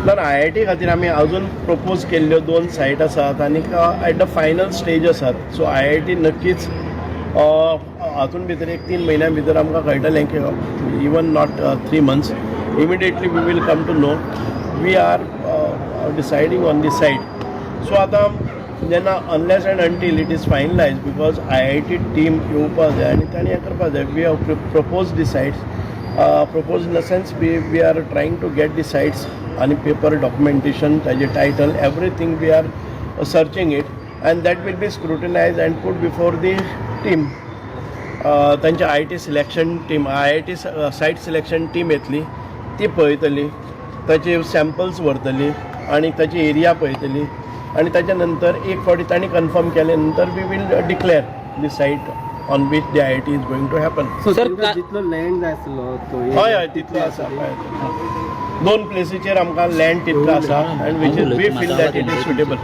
तर IIT खातीर आमी अजून प्रपोज केल्ल्यो 2 सायट आसात आनी एट द फायनल स्टेज आसात. सो IIT नक्कीच हातून भितर 1-3 म्हयन्यां भितर आमकां कळटलें की even not 3 months immediately we will come to know. We are deciding on the site. So आतां जेन्ना unless and until it is finalise because IIT team येवपाक जाय आनी तांणी हें करपाक जाय. We have propose the sites. Propose in the sense we are trying to get the sites and paper documentation, the title, everything we are searching it, and that will be scrutinized and put before the team. तांचे IIT selection team IIT सायट selection team येतली, ती पळयतली, ताचे samples व्हरतली आनी ताची area पळयतली आनी ताच्या नंतर एक फावटी तांणी कन्फर्म केले नंतर we will declare the site on which the IIT is going to happen. So sir, जितलो लँड आसलो तो हय तितलो आसा. 2 प्लेसीचेर आमकां लँड तितलो आसा and which is we feel that it is suitable.